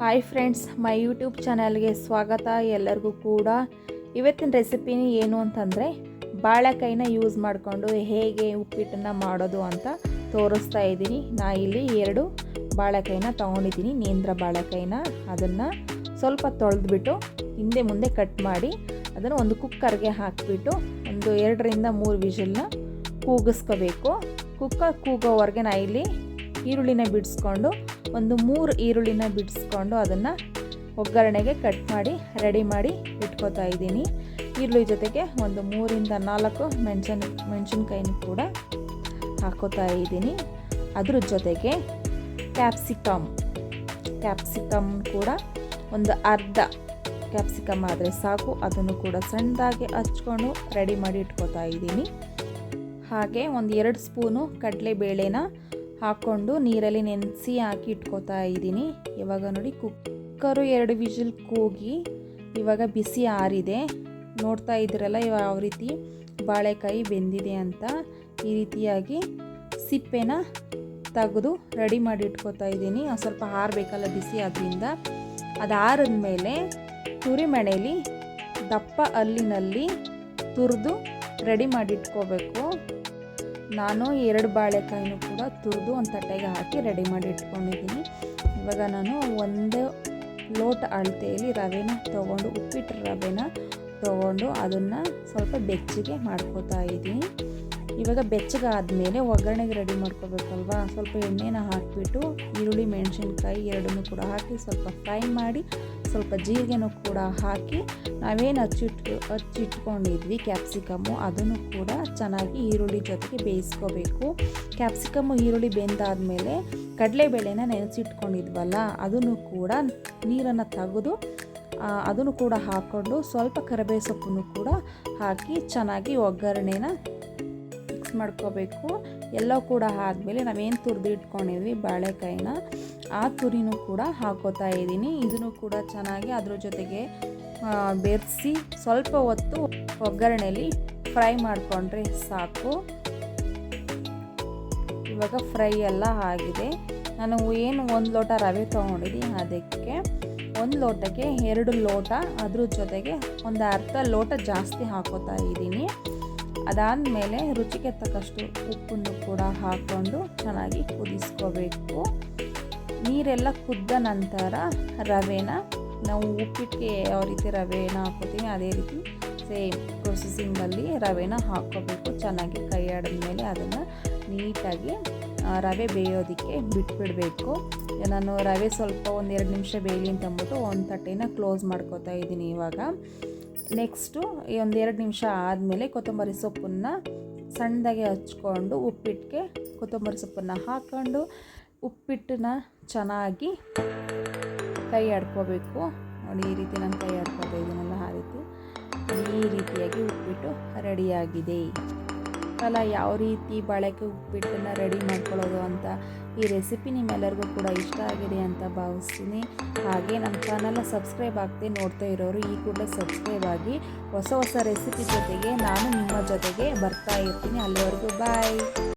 Hi friends, my YouTube ಚಾನಲ್ಗೆ ಸ್ವಾಗತ. ಎಲ್ಲರಿಗೂ ಕೂಡ ಇವತ್ತಿನ ರೆಸಿಪಿನಿ ಏನು ಅಂತಂದರೆ ಬಾಳೆಕಾಯಿನ ಯೂಸ್ ಮಾಡಿಕೊಂಡು ಹೇಗೆ ಉಪ್ಪಿಟ್ಟನ್ನು ಮಾಡೋದು ಅಂತ ತೋರಿಸ್ತಾ ಇದ್ದೀನಿ. ನಾ ಇಲ್ಲಿ 2 ಬಾಳೆಕಾಯಿನ ತೊಗೊಂಡಿದ್ದೀನಿ, ನೇಂದ್ರ ಬಾಳೆಕಾಯಿನ. ಅದನ್ನು ಸ್ವಲ್ಪ ತೊಳೆದ್ಬಿಟ್ಟು ಹಿಂದೆ ಮುಂದೆ ಕಟ್ ಮಾಡಿ ಅದನ್ನು ಒಂದು ಕುಕ್ಕರ್ಗೆ ಹಾಕಿಬಿಟ್ಟು ಒಂದು 2ರಿಂದ 3 ವಿಷಲ್ನ ಕೂಗಿಸ್ಕೋಬೇಕು. ಕುಕ್ಕರ್ ಕೂಗೋವರೆಗೆ ನಾ ಇಲ್ಲಿ ಈರುಳ್ಳಿನ ಬಿಡಿಸ್ಕೊಂಡು ಒಂದು 3 ಈರುಳ್ಳಿನ ಬಿಡಿಸ್ಕೊಂಡು ಅದನ್ನು ಒಗ್ಗರಣೆಗೆ ಕಟ್ ಮಾಡಿ ರೆಡಿ ಮಾಡಿ ಇಟ್ಕೋತಾ ಇದ್ದೀನಿ. ಈರುಳ್ಳಿ ಜೊತೆಗೆ ಒಂದು 3ರಿಂದ 4 ಮೆಣಸಿನ್ಕಾಯಿನ ಕೂಡ ಹಾಕೋತಾ ಇದ್ದೀನಿ. ಅದ್ರ ಜೊತೆಗೆ ಕ್ಯಾಪ್ಸಿಕಮ್ ಕೂಡ ಒಂದು ಅರ್ಧ ಕ್ಯಾಪ್ಸಿಕಮ್ ಆದರೆ ಸಾಕು. ಅದನ್ನು ಕೂಡ ಸಣ್ಣದಾಗಿ ಹಚ್ಕೊಂಡು ರೆಡಿ ಮಾಡಿ ಇಟ್ಕೋತಾ ಇದ್ದೀನಿ. ಹಾಗೆ ಒಂದು 2 ಸ್ಪೂನು ಕಡಲೆಬೇಳೆನ ಹಾಕ್ಕೊಂಡು ನೀರಲ್ಲಿ ನೆನೆಸಿ ಹಾಕಿ ಇಟ್ಕೋತಾ ಇದ್ದೀನಿ. ಇವಾಗ ನೋಡಿ ಕುಕ್ಕರು 2 ವಿಷಲ್ ಕೂಗಿ ಇವಾಗ ಬಿಸಿ ಆರಿದೆ. ನೋಡ್ತಾ ಇದ್ದೀರಲ್ಲ ಯಾವ ರೀತಿ ಬಾಳೆಕಾಯಿ ಬೆಂದಿದೆ ಅಂತ. ಈ ರೀತಿಯಾಗಿ ಸಿಪ್ಪೆನ ತೆಗೆದು ರೆಡಿ ಮಾಡಿ ಇಟ್ಕೋತಾ ಇದ್ದೀನಿ. ಸ್ವಲ್ಪ ಆರಬೇಕಲ್ಲ ಬಿಸಿ ಆದ್ದರಿಂದ. ಅದು ಆರಿದ್ಮೇಲೆ ತುರಿಮಣೆಯಲ್ಲಿ ದಪ್ಪ ಹಲ್ಲಿನಲ್ಲಿ ತುರಿದು ರೆಡಿ ಮಾಡಿ ಇಟ್ಕೋಬೇಕು. ನಾನು 2 ಬಾಳೆಕಾಯಿನೂ ಕೂಡ ತುರಿದು ಒಂದು ತಟ್ಟೆಗೆ ಹಾಕಿ ರೆಡಿ ಮಾಡಿ ಇಟ್ಕೊಂಡಿದ್ದೀನಿ. ಇವಾಗ ನಾನು 1 ಲೋಟ ಅಳತೆಯಲ್ಲಿ ರವೆನ ತೊಗೊಂಡು ಉಪ್ಪಿಟ್ಟು ರವೆನ ತೊಗೊಂಡು ಅದನ್ನು ಸ್ವಲ್ಪ ಬೆಚ್ಚಗೆ ಮಾಡ್ಕೋತಾ ಇದ್ದೀನಿ. ಇವಾಗ ಬೆಚ್ಚಗಾದ್ಮೇಲೆ ಒಗ್ಗರಣೆಗೆ ರೆಡಿ ಮಾಡ್ಕೋಬೇಕಲ್ವಾ. ಸ್ವಲ್ಪ ಎಣ್ಣೆನ ಹಾಕಿಬಿಟ್ಟು ಈರುಳ್ಳಿ ಮೆಣಸಿನ್ಕಾಯಿ 2 ಕೂಡ ಹಾಕಿ ಸ್ವಲ್ಪ ಫ್ರೈ ಮಾಡಿ ಸ್ವಲ್ಪ ಜೀರಿಗೆನೂ ಕೂಡ ಹಾಕಿ ನಾವೇನು ಹಚ್ಚಿಟ್ಕೊಂಡಿದ್ವಿ ಕ್ಯಾಪ್ಸಿಕಮ್ಮು ಅದನ್ನು ಕೂಡ ಚೆನ್ನಾಗಿ ಈರುಳ್ಳಿ ಜೊತೆಗೆ ಬೇಯಿಸ್ಕೋಬೇಕು. ಕ್ಯಾಪ್ಸಿಕಮ್ಮು ಈರುಳ್ಳಿ ಬೆಂದಾದಮೇಲೆ ಕಡಲೆಬೇಳೆನ ನೆನೆಸಿಟ್ಕೊಂಡಿದ್ವಲ್ಲ ಅದನ್ನು ಕೂಡ ನೀರನ್ನು ತೆಗೆದು ಅದನ್ನು ಕೂಡ ಹಾಕ್ಕೊಂಡು ಸ್ವಲ್ಪ ಕರಿಬೇವು ಸೊಪ್ಪನ್ನು ಕೂಡ ಹಾಕಿ ಚೆನ್ನಾಗಿ ಒಗ್ಗರಣೆನ ಮಿಕ್ಸ್ ಮಾಡ್ಕೋಬೇಕು. ಎಲ್ಲ ಕೂಡ ಆದಮೇಲೆ ನಾವೇನು ತುರಿದು ಇಟ್ಕೊಂಡಿದ್ವಿ ಬಾಳೆಕಾಯಿನ ಆ ತುರಿನೂ ಕೂಡ ಹಾಕೋತಾ ಇದ್ದೀನಿ. ಇದನ್ನು ಕೂಡ ಚೆನ್ನಾಗಿ ಅದ್ರ ಜೊತೆಗೆ ಬೆರೆಸಿ ಸ್ವಲ್ಪ ಹೊತ್ತು ಒಗ್ಗರಣೆಯಲ್ಲಿ ಫ್ರೈ ಮಾಡಿಕೊಂಡ್ರೆ ಸಾಕು. ಇವಾಗ ಫ್ರೈ ಎಲ್ಲ ಆಗಿದೆ. ನಾನು ಏನು 1 ಲೋಟ ರವೆ ತೊಗೊಂಡಿದ್ದೀನಿ, ಅದಕ್ಕೆ 1 ಲೋಟಕ್ಕೆ 2 ಲೋಟ ಅದ್ರ ಜೊತೆಗೆ ಒಂದು ಅರ್ಧ ಲೋಟ ಜಾಸ್ತಿ ಹಾಕೋತಾ ಇದ್ದೀನಿ. ಅದಾದಮೇಲೆ ರುಚಿಗೆ ತಕ್ಕಷ್ಟು ಉಪ್ಪನ್ನು ಕೂಡ ಹಾಕ್ಕೊಂಡು ಚೆನ್ನಾಗಿ ಕುದಿಸ್ಕೋಬೇಕು. ನೀರೆಲ್ಲ ಕುದ್ದ ನಂತರ ರವೆನ ನಾವು ಉಪ್ಪಿಟ್ಟಿಗೆ ಯಾವ ರೀತಿ ರವೆನ ಹಾಕೋತೀವಿ ಅದೇ ರೀತಿ ಸೇಮ್ ಪ್ರೊಸೆಸಿಂಗಲ್ಲಿ ರವೆನ ಹಾಕ್ಕೋಬೇಕು. ಚೆನ್ನಾಗಿ ಕೈ ಆಡಿದ್ಮೇಲೆ ಅದನ್ನು ನೀಟಾಗಿ ರವೆ ಬೇಯೋದಕ್ಕೆ ಬಿಟ್ಬಿಡಬೇಕು. ನಾನು ರವೆ ಸ್ವಲ್ಪ 1-2 ನಿಮಿಷ ಬೇಯಲಿ ಅಂತ ಅಂದ್ಬಿಟ್ಟು ಒಂದು ತಟ್ಟೆನ ಕ್ಲೋಸ್ ಮಾಡ್ಕೋತಾ ಇದ್ದೀನಿ. ಇವಾಗ ನೆಕ್ಸ್ಟು 1-2 ನಿಮಿಷ ಆದಮೇಲೆ ಕೊತ್ತಂಬರಿ ಸೊಪ್ಪನ್ನು ಸಣ್ಣದಾಗಿ ಹಚ್ಕೊಂಡು ಉಪ್ಪಿಟ್ಟಿಗೆ ಕೊತ್ತಂಬರಿ ಸೊಪ್ಪನ್ನು ಹಾಕ್ಕೊಂಡು ಉಪ್ಪಿಟ್ಟನ್ನ ಚೆನ್ನಾಗಿ ಕೈ ಆಡ್ಕೋಬೇಕು. ನೋಡಿ ಈ ರೀತಿ ನಾನು ಕೈ ಆಡ್ಕೋತಾ ಇದ್ದೀನಲ್ಲ ಆ ರೀತಿ. ಈ ರೀತಿಯಾಗಿ ಉಪ್ಪಿಟ್ಟು ರೆಡಿಯಾಗಿದೆ. ಅಲ್ಲ ಯಾವ ರೀತಿ ಬಾಳೆಕಾಯಿ ಉಪ್ಪಿಟ್ಟನ್ನು ರೆಡಿ ಮಾಡ್ಕೊಳ್ಳೋದು ಅಂತ ಈ ರೆಸಿಪಿ ನಿಮ್ಮೆಲ್ಲರಿಗೂ ಕೂಡ ಇಷ್ಟ ಆಗಿದೆ ಅಂತ ಭಾವಿಸ್ತೀನಿ. ಹಾಗೆ ನಮ್ಮ ಚಾನಲ್ನ ಸಬ್ಸ್ಕ್ರೈಬ್ ಆಗದೆ ನೋಡ್ತಾ ಇರೋರು ಈ ಕೂಡಲೇ ಸಬ್ಸ್ಕ್ರೈಬ್ ಆಗಿ ಹೊಸ ರೆಸಿಪಿ ಜೊತೆಗೆ ನಾನು ನಿಮ್ಮ ಜೊತೆಗೆ ಬರ್ತಾ ಇರ್ತೀನಿ. ಅಲ್ಲಿವರೆಗೂ ಬಾಯ್.